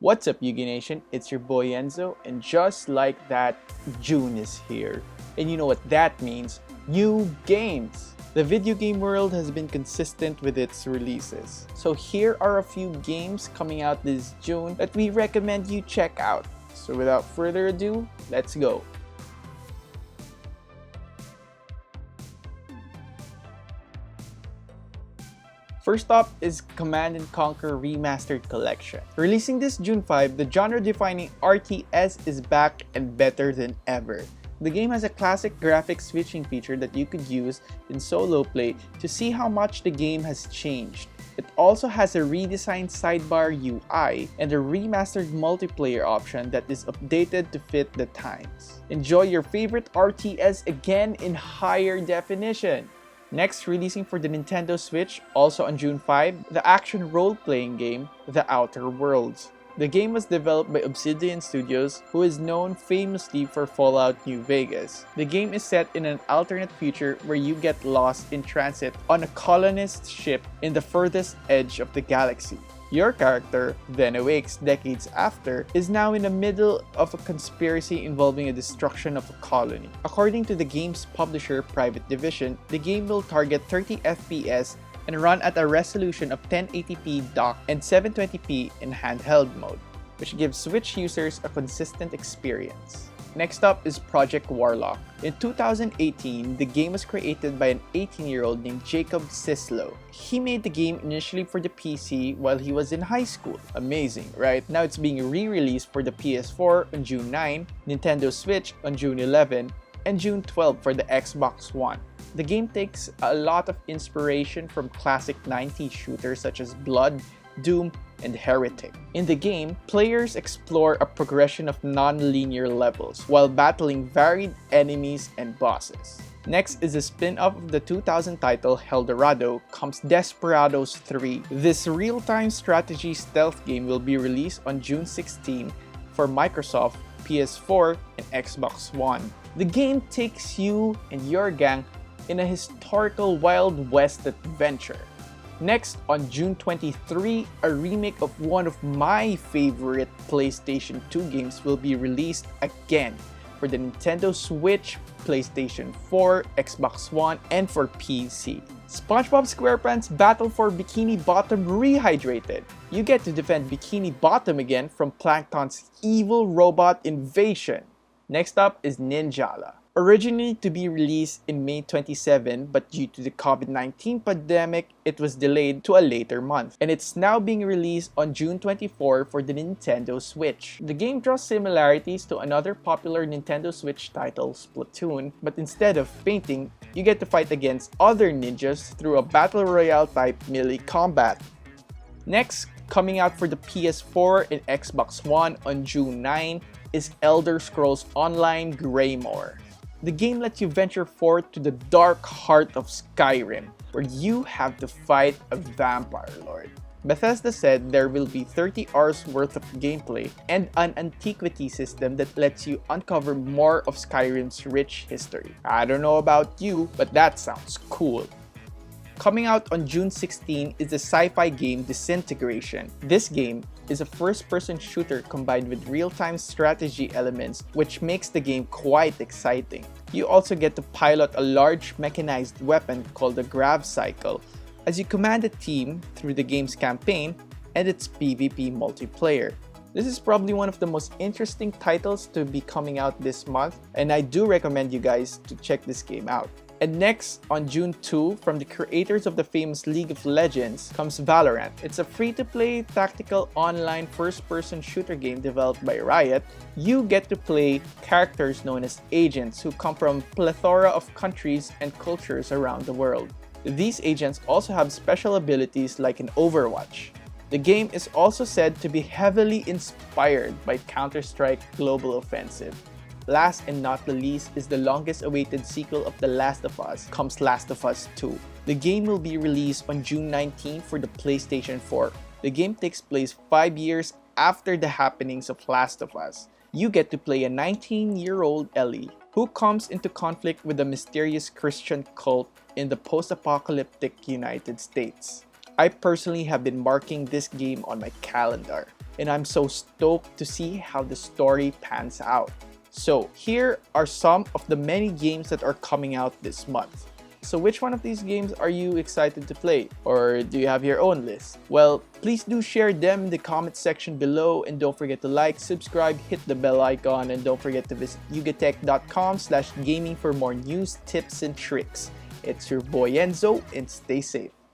What's up, Yugi Nation? It's your boy Enzo, and just like that, June is here. And you know what that means? New games! The video game world has been consistent with its releases. So here are a few games coming out this June that we recommend you check out. So without further ado, let's go! First up is Command & Conquer Remastered Collection. Releasing this June 5, the genre-defining RTS is back and better than ever. The game has a classic graphics switching feature that you could use in solo play to see how much the game has changed. It also has a redesigned sidebar UI and a remastered multiplayer option that is updated to fit the times. Enjoy your favorite RTS again in higher definition! Next, releasing for the Nintendo Switch, also on June 5, the action role-playing game, The Outer Worlds. The game was developed by Obsidian Studios, who is known famously for Fallout New Vegas. The game is set in an alternate future where you get lost in transit on a colonist ship in the furthest edge of the galaxy. Your character, then awakes decades after, is now in the middle of a conspiracy involving a destruction of a colony. According to the game's publisher, Private Division, the game will target 30 FPS and run at a resolution of 1080p dock and 720p in handheld mode, which gives Switch users a consistent experience. Next up is Project Warlock. In 2018, the game was created by an 18-year-old named Jacob Sislow. He made the game initially for the PC while he was in high school. Amazing, right? Now it's being re-released for the PS4 on June 9, Nintendo Switch on June 11, and June 12 for the Xbox One. The game takes a lot of inspiration from classic 90s shooters such as Blood, Doom, and Heretic. In the game, players explore a progression of non-linear levels while battling varied enemies and bosses. Next is a spin-off of the 2000 title Eldorado comes Desperados 3. This real-time strategy stealth game will be released on June 16 for Microsoft, PS4, and Xbox One. The game takes you and your gang in a historical Wild West adventure. Next, on June 23, a remake of one of my favorite PlayStation 2 games will be released again for the Nintendo Switch, PlayStation 4, Xbox One, and for PC. SpongeBob SquarePants Battle for Bikini Bottom Rehydrated. You get to defend Bikini Bottom again from Plankton's evil robot invasion. Next up is Ninjala. Originally to be released in May 27, but due to the COVID-19 pandemic, it was delayed to a later month, and it's now being released on June 24 for the Nintendo Switch. The game draws similarities to another popular Nintendo Switch title, Splatoon, but instead of painting, you get to fight against other ninjas through a battle royale type melee combat. Next, coming out for the PS4 and Xbox One on June 9 is Elder Scrolls Online Greymore. The game lets you venture forth to the dark heart of Skyrim, where you have to fight a vampire lord. Bethesda said there will be 30 hours worth of gameplay and an antiquity system that lets you uncover more of Skyrim's rich history. I don't know about you, but that sounds cool. Coming out on June 16 is the sci-fi game Disintegration. This game is a first-person shooter combined with real-time strategy elements, which makes the game quite exciting. You also get to pilot a large mechanized weapon called the Grav Cycle as you command a team through the game's campaign and its PvP multiplayer. This is probably one of the most interesting titles to be coming out this month, and I do recommend you guys to check this game out. And next, on June 2, from the creators of the famous League of Legends, comes Valorant. It's a free-to-play tactical online first-person shooter game developed by Riot. You get to play characters known as agents who come from a plethora of countries and cultures around the world. These agents also have special abilities like in Overwatch. The game is also said to be heavily inspired by Counter-Strike Global Offensive. Last and not the least is the longest awaited sequel of The Last of Us, comes Last of Us 2. The game will be released on June 19 for the PlayStation 4. The game takes place 5 years after the happenings of Last of Us. You get to play a 19-year-old Ellie who comes into conflict with a mysterious Christian cult in the post-apocalyptic United States. I personally have been marking this game on my calendar. and I'm so stoked to see how the story pans out. So here are some of the many games that are coming out this month. So which one of these games are you excited to play? Or do you have your own list? Well, please do share them in the comment section below, and don't forget to like, subscribe, hit the bell icon, and don't forget to visit yugatech.com/gaming for more news, tips, and tricks. It's your boy Enzo, and stay safe.